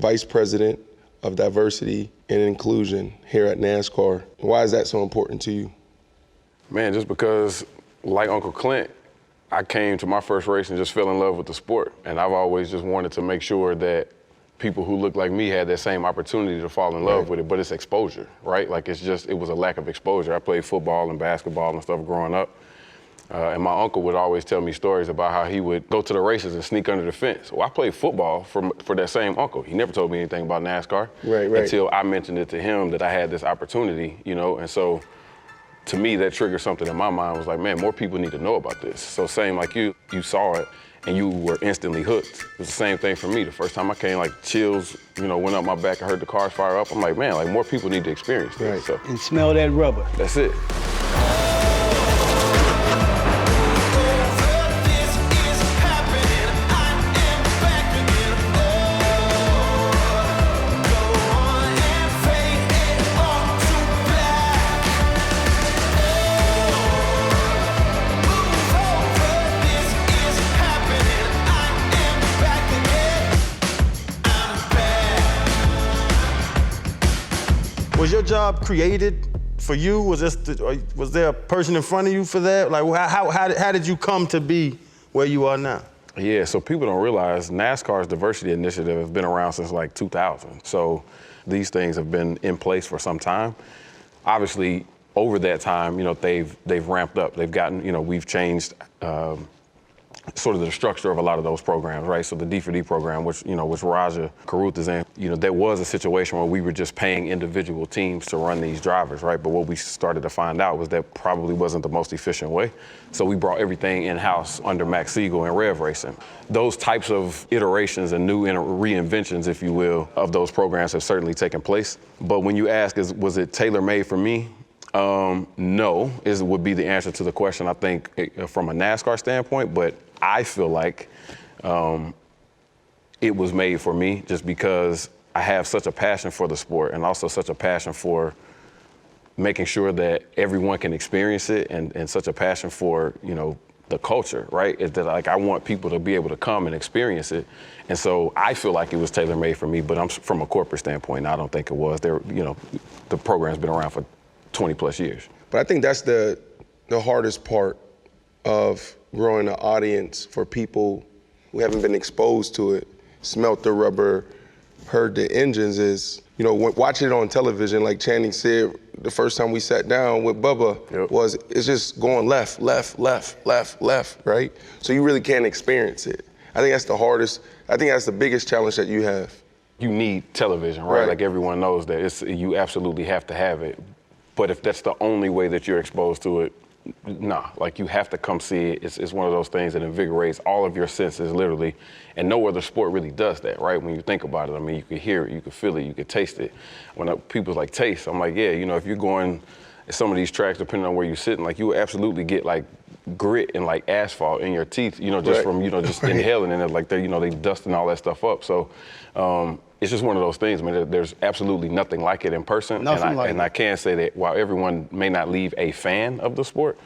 Vice President of Diversity and Inclusion here at NASCAR. Why is that so important to you? Man, just because, like Uncle Clint, I came to my first race and just fell in love with the sport. And I've always just wanted to make sure that people who look like me had that same opportunity to fall in love with it, but it's exposure, right? Like it was a lack of exposure. I played football and basketball and stuff growing up. And my uncle would always tell me stories about how he would go to the races and sneak under the fence. Well, I played football for that same uncle. He never told me anything about NASCAR until I mentioned it to him that I had this opportunity, you know? And so to me, that triggered something in my mind. Was like, man, more people need to know about this. So same like you saw it and you were instantly hooked. It was the same thing for me. The first time I came, like chills, you know, went up my back. I heard the cars fire up. I'm like, man, like more people need to experience this. Right. So, and smell that rubber. That's it. Was your job created for you? Was there a person in front of you for that? Like, how did you come to be where you are now? Yeah, so people don't realize NASCAR's diversity initiative has been around since like 2000. So these things have been in place for some time. Obviously, over that time, you know, they've ramped up. They've gotten, you know, we've changed sort of the structure of a lot of those programs, right? So the D4D program, which Raja Karuth is in, you know, there was a situation where we were just paying individual teams to run these drivers, right? But what we started to find out was that probably wasn't the most efficient way. So we brought everything in-house under Max Siegel and Rev Racing. Those types of iterations and new reinventions, if you will, of those programs have certainly taken place. But when you ask, was it tailor-made for me? No, would be the answer to the question, I think, from a NASCAR standpoint, but I feel like it was made for me just because I have such a passion for the sport and also such a passion for making sure that everyone can experience it and such a passion for, you know, the culture, right? Is that like I want people to be able to come and experience it. And so I feel like it was tailor-made for me, but I'm from a corporate standpoint, I don't think it was. There, you know, the program's been around for 20 plus years. But I think that's the hardest part of growing an audience for people who haven't been exposed to it, smelt the rubber, heard the engines is, you know, watching it on television, like Channing said, the first time we sat down with Bubba it's just going left, left, left, left, left, right? So you really can't experience it. I think that's the hardest, I think that's the biggest challenge that you have. You need television, right? Like everyone knows that you absolutely have to have it. But if that's the only way that you're exposed to it, nah, like you have to come see it. It's one of those things that invigorates all of your senses, literally. And no other sport really does that, right? When you think about it, I mean, you can hear it, you can feel it, you can taste it. When people's like taste, I'm like, yeah, you know, if you're going some of these tracks, depending on where you're sitting, like you will absolutely get like grit and like asphalt in your teeth, you know, just from, you know, just inhaling and like they, you know, they dusting all that stuff up. So it's just one of those things. I mean, there's absolutely nothing like it in person. And I can say that while everyone may not leave a fan of the sport,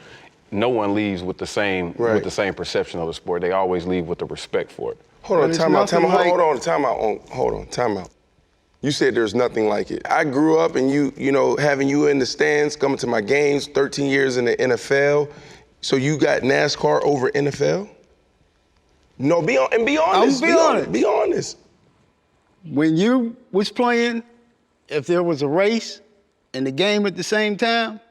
no one leaves with the same perception of the sport. They always leave with the respect for it. Hold on, time out. You said there's nothing like it. I grew up and you know, having you in the stands, coming to my games, 13 years in the NFL. So you got NASCAR over NFL? No, be honest. Be honest. When you was playing, if there was a race and the game at the same time,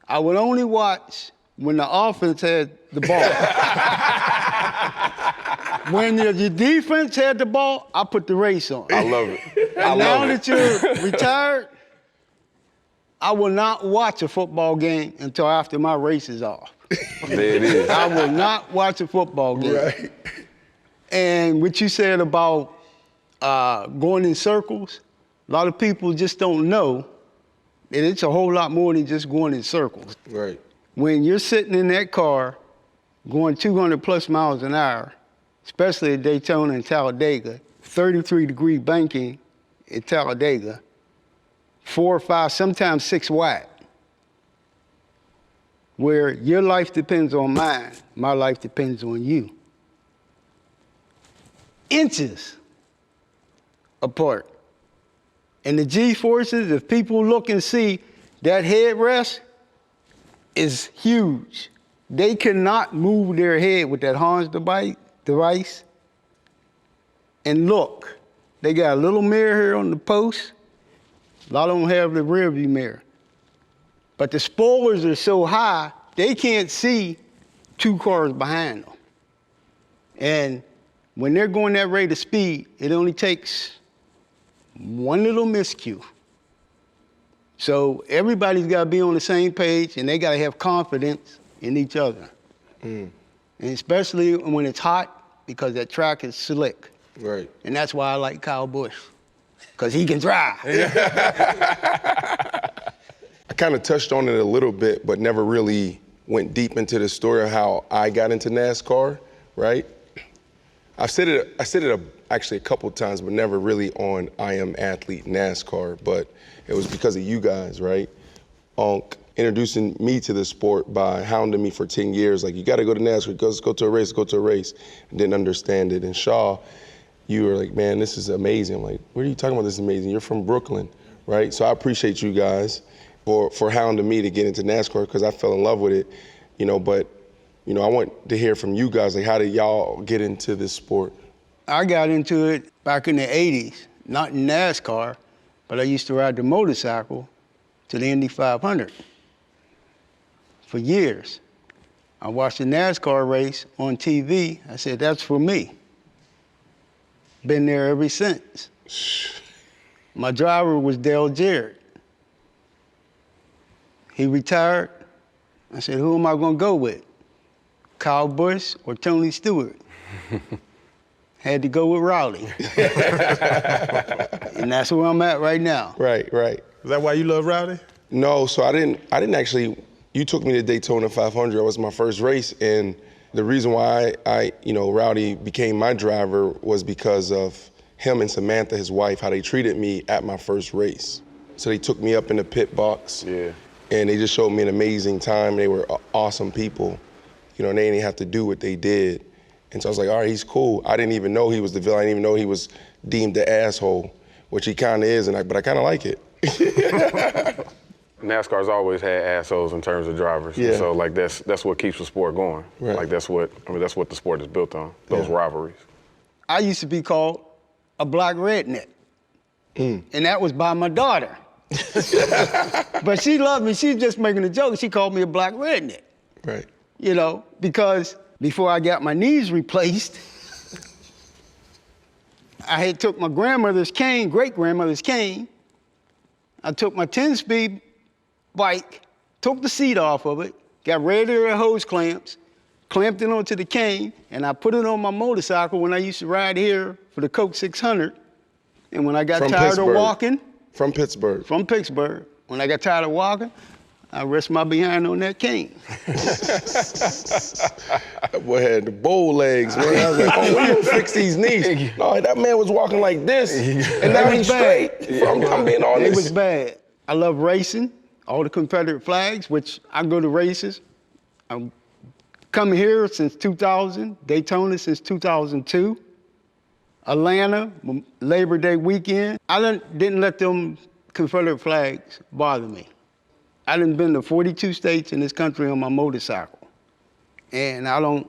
I would only watch when the offense had the ball. When the defense had the ball, I put the race on. I love it. And now that you're retired, I will not watch a football game until after my race is off. There it is. I will not watch a football game. Right. And what you said about going in circles, a lot of people just don't know that it's a whole lot more than just going in circles. Right. When you're sitting in that car going 200 plus miles an hour, especially at Daytona and Talladega, 33-degree banking at Talladega, 4 or 5, sometimes 6 wide, where your life depends on mine, my life depends on you. Inches apart. And the G-forces, if people look and see, that headrest is huge. They cannot move their head with that Hans device. And look, they got a little mirror here on the post. A lot of them have the rear view mirror. But the spoilers are so high, they can't see 2 cars behind them. And when they're going that rate of speed, it only takes one little miscue. So everybody's got to be on the same page, and they got to have confidence in each other. And especially when it's hot, because that track is slick. Right. And that's why I like Kyle Busch, because he can drive. I kind of touched on it a little bit, but never really went deep into the story of how I got into NASCAR, right? I said it actually a couple times, but never really on I Am Athlete NASCAR, but it was because of you guys, right? Unc introducing me to the sport by hounding me for 10 years, like, you gotta go to NASCAR, let's go to a race, and didn't understand it. And Shaw, you were like, man, this is amazing. I'm like, what are you talking about, this is amazing? You're from Brooklyn, right? So I appreciate you guys for hounding me to get into NASCAR, because I fell in love with it, but I want to hear from you guys, like, how did y'all get into this sport? I got into it back in the 80s, not in NASCAR, but I used to ride the motorcycle to the Indy 500 for years. I watched the NASCAR race on TV. I said, that's for me. Been there ever since. My driver was Dale Jarrett. He retired. I said, who am I gonna go with? Kyle Busch or Tony Stewart? Had to go with Rowdy. And that's where I'm at right now. Right. Is that why you love Rowdy? No, so I didn't actually, you took me to Daytona 500. That was my first race, and the reason why I Rowdy became my driver was because of him and Samantha, his wife, how they treated me at my first race. So they took me up in the pit box. Yeah. And they just showed me an amazing time. They were awesome people. And they didn't have to do what they did. And so I was like, all right, he's cool. I didn't even know he was the villain. I didn't even know he was deemed the asshole, which he kind of is, but I kind of like it. NASCAR's always had assholes in terms of drivers. Yeah. So like that's what keeps the sport going. Right. Like that's what the sport is built on, those rivalries. I used to be called a black redneck. And that was by my daughter. But she loved me. She was just making a joke. She called me a black redneck. Right. Because before I got my knees replaced, I had took my grandmother's cane, great-grandmother's cane. I took my 10-speed bike, took the seat off of it, got rid of the hose clamps, clamped it onto the cane, and I put it on my motorcycle when I used to ride here for the Coke 600. And when I got tired of walking. From Pittsburgh. From Pittsburgh. When I got tired of walking, I rest my behind on that cane. That boy had the bow legs, man. I was like, oh, when you fix these knees? No, that man was walking like this, and now he's straight. I'm being honest. It was bad. I love racing, all the Confederate flags, which I go to races. I'm coming here since 2000, Daytona since 2002. Atlanta, Labor Day weekend. I didn't let them Confederate flags bother me. I done been to 42 states in this country on my motorcycle. And I don't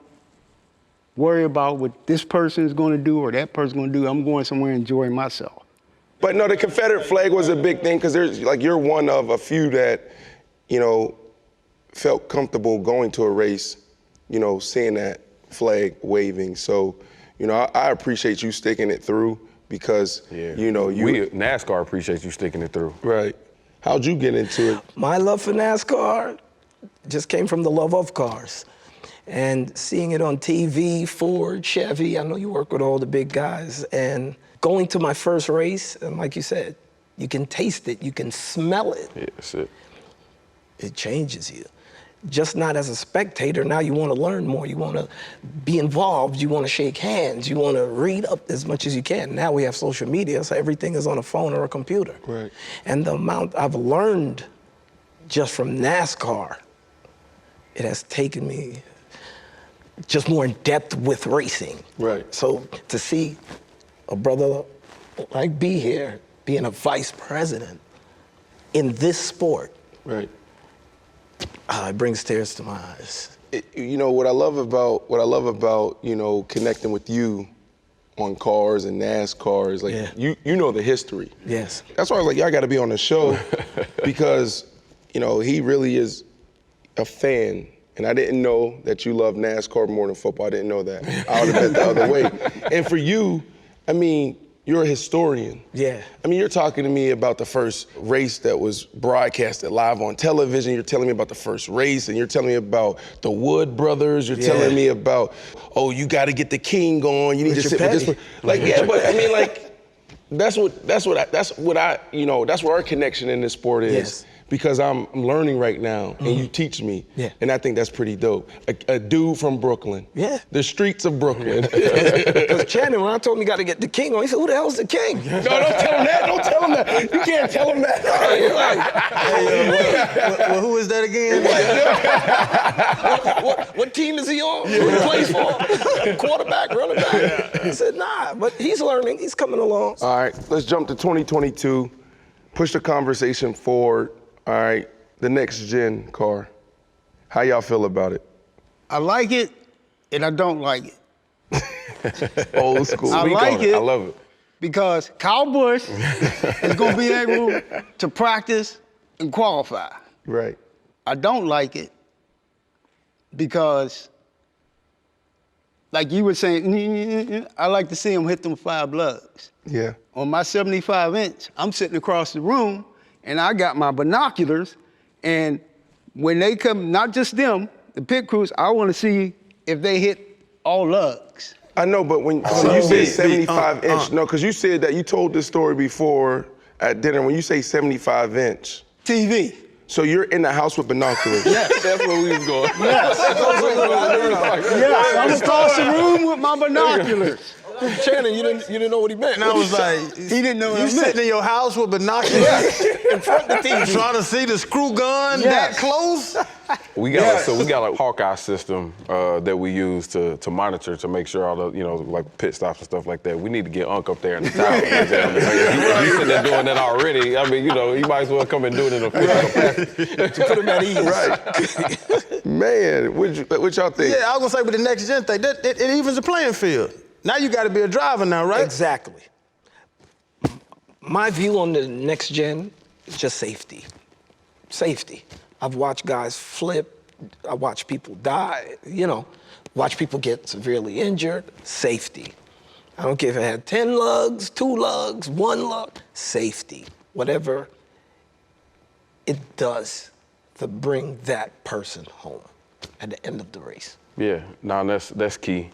worry about what this person is gonna do or that person's gonna do. I'm going somewhere enjoying myself. But no, the Confederate flag was a big thing, because you're one of a few that, felt comfortable going to a race, seeing that flag waving. So, I appreciate you sticking it through, because, NASCAR appreciates you sticking it through. Right. How'd you get into it? My love for NASCAR just came from the love of cars. And seeing it on TV, Ford, Chevy, I know you work with all the big guys, and going to my first race, and like you said, you can taste it, you can smell it. Yeah, that's it. It changes you. Just not as a spectator, now you want to learn more, you want to be involved, you want to shake hands, you want to read up as much as you can. Now we have social media, so everything is on a phone or a computer. Right. And the amount I've learned just from NASCAR, it has taken me just more in depth with racing. Right. So to see a brother like be here, being a vice president in this sport, Right. it brings tears to my eyes. You know what I love about you know connecting with you on cars and NASCAR is like Yeah. you know the history. Yes. That's why I was like, y'all got to be on the show because you know he really is a fan, and I didn't know that you love NASCAR more than football. I didn't know that. I would have bet the other way. And for you, I mean, you're a historian. Yeah. I mean, you're talking to me about the first race that was broadcasted live on television. You're telling me about the first race, and you're telling me about the Wood brothers. You're telling me about, oh, you got to get the king on. You need to sit with this one. Like, yeah, but I mean, like, that's what our connection in this sport is. Yes. Because I'm learning right now, and you teach me. Yeah. And I think that's pretty dope. A dude from Brooklyn. Yeah. The streets of Brooklyn. Because Channing, when I told him he got to get the king on, he said, who the hell's the king? No, don't tell him that. Don't tell him that. You can't tell him that. Well, who is that again? What team is he on? Who he plays for? Quarterback, running back? He said, nah, but he's learning. He's coming along. All right, let's jump to 2022. Push the conversation forward. All right, the next gen car. How y'all feel about it? I like it, and I don't like it. Old school. I Speak like on it. I love it. Because Kyle Busch is going to be able to practice and qualify. Right. I don't like it because, like you were saying, I like to see him hit them 5 lugs. Yeah. On my 75-inch, I'm sitting across the room, and I got my binoculars, and when they come, not just them, the pit crews, I want to see if they hit all lugs. I know, but when you say 75 inch, no, because you said that you told this story before at dinner. When you say 75 inch, TV. so you're in the house with binoculars. Yes. That's where we was going. Yes. Yes, I'm across the room with my binoculars. Channing, you didn't know what he meant. And I was like, He didn't know what you I meant. sitting in your house with binoculars in front of the TV. trying to see the screw gun Yes. that close? We got we got a Hawkeye system that we use to monitor to make sure all the like pit stops and stuff like that. We need to get Unc up there in the tower. If he's sitting there doing that already, I mean, he might as well come and do it in a physical capacity to put him at ease. Right. Man, what y'all think? Yeah, I was gonna say with the next gen thing, it evens the playing field. Now you got to be a driver now, right? Exactly. My view on the next gen is just safety. Safety. I've watched guys flip. I watch people die. Watch people get severely injured. Safety. I don't care if it had 10 lugs, 2 lugs, 1 lug. Safety. Whatever it does to bring that person home at the end of the race. Yeah, no, that's key.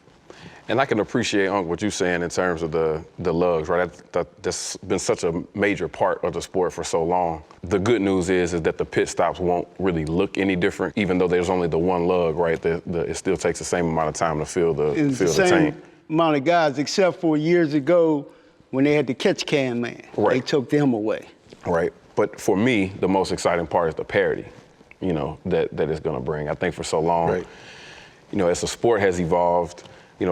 And I can appreciate, Unc, what you're saying in terms of the lugs, right? That's been such a major part of the sport for so long. The good news is that the pit stops won't really look any different, even though there's only the 1 lug, right? It still takes the same amount of time to fill the It's the tank. same amount of guys, except for years ago when they had the catch can man. Right. They took them away. Right. But for me, the most exciting part is the parity, that it's going to bring. I think for so long, Right. As the sport has evolved,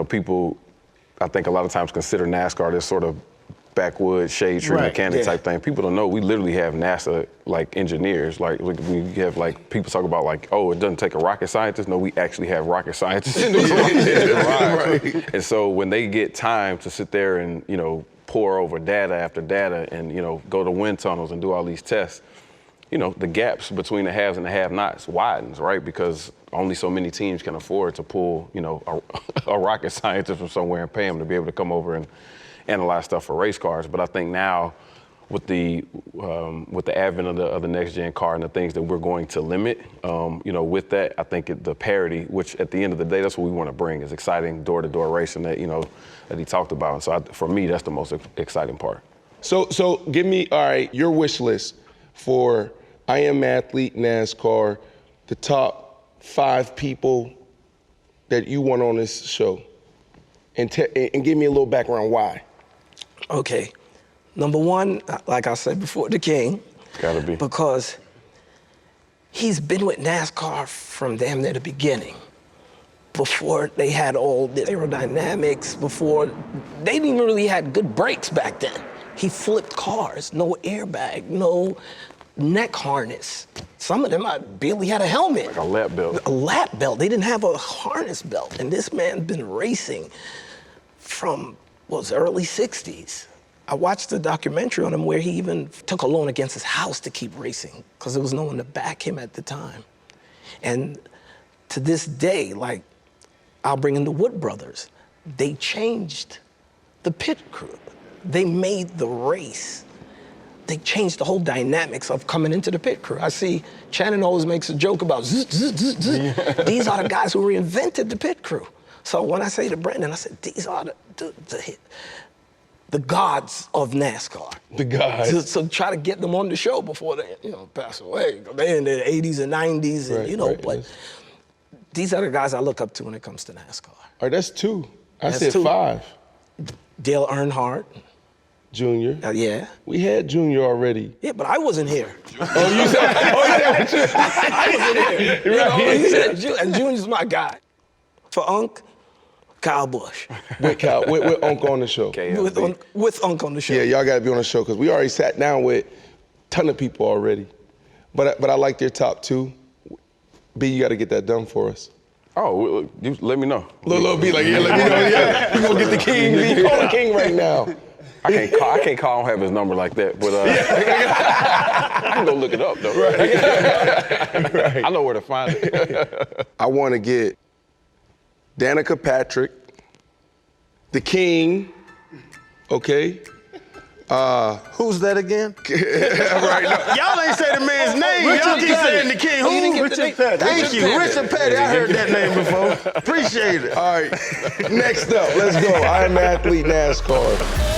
people, I think a lot of times consider NASCAR this sort of backwoods shade tree Right, mechanic yeah. type thing. People don't know we literally have NASA engineers. Like we have people talk about oh, it doesn't take a rocket scientist. No, we actually have rocket scientists in the garage. Right. And so when they get time to sit there and pore over data after data and go to wind tunnels and do all these tests, the gaps between the haves and the have-nots widens, right? Because only so many teams can afford to pull, a rocket scientist from somewhere and pay him to be able to come over and analyze stuff for race cars. But I think now, with the advent of the next gen car and the things that we're going to limit, with that, I think the parity, which at the end of the day, that's what we want to bring, is exciting door-to-door racing that that he talked about. And so for me, that's the most exciting part. So give me, all right, your wish list for I Am Athlete NASCAR, the top 5 people that you want on this show, and give me a little background why. Okay. Number 1, like I said before, the king. Gotta be. Because he's been with NASCAR from damn near the beginning. Before they had all the aerodynamics, before they didn't even really had good brakes back then. He flipped cars, no airbag, no neck harness. Some of them I barely had a helmet. Like a lap belt. A lap belt. They didn't have a harness belt. And this man's been racing from, early 60s. I watched a documentary on him where he even took a loan against his house to keep racing because there was no one to back him at the time. And to this day, like, I'll bring in the Wood brothers. They changed the pit crew. They made the race. They changed the whole dynamics of coming into the pit crew. I see Shannon always makes a joke about zzz, zzz, zzz, zzz. Yeah. These are the guys who reinvented the pit crew. So when I say to Brandon, I said, these are the gods of NASCAR. The gods. So try to get them on the show before they, pass away. They're in their 80s and 90s, and, but these are the guys I look up to when it comes to NASCAR. All right, that's 2. I That's said 2. 5. Dale Earnhardt. Junior. Yeah. We had Junior already. Yeah, but I wasn't here. Oh, you said? I wasn't here. He said, and Junior's my guy. For Unc, Kyle Busch. With Unc on the show. With Unc on the show. Yeah, y'all gotta be on the show because we already sat down with a ton of people already. But I like their top 2. B, you gotta get that done for us. Oh, you let me know. Lil B, like, yeah, let me know. Yeah, we gonna get the king. B, call the king right now. I can't call. I don't have his number like that, but I can go look it up though. Right. I know where to find it. I want to get Danica Patrick, the king, okay? Who's that again? Right now. Y'all ain't say the man's name. Y'all keep saying the king. Oh, you didn't Who? get the name. Thank you, Richard Petty. I heard that name before. Appreciate it. All right, next up, let's go. I Am Athlete NASCAR.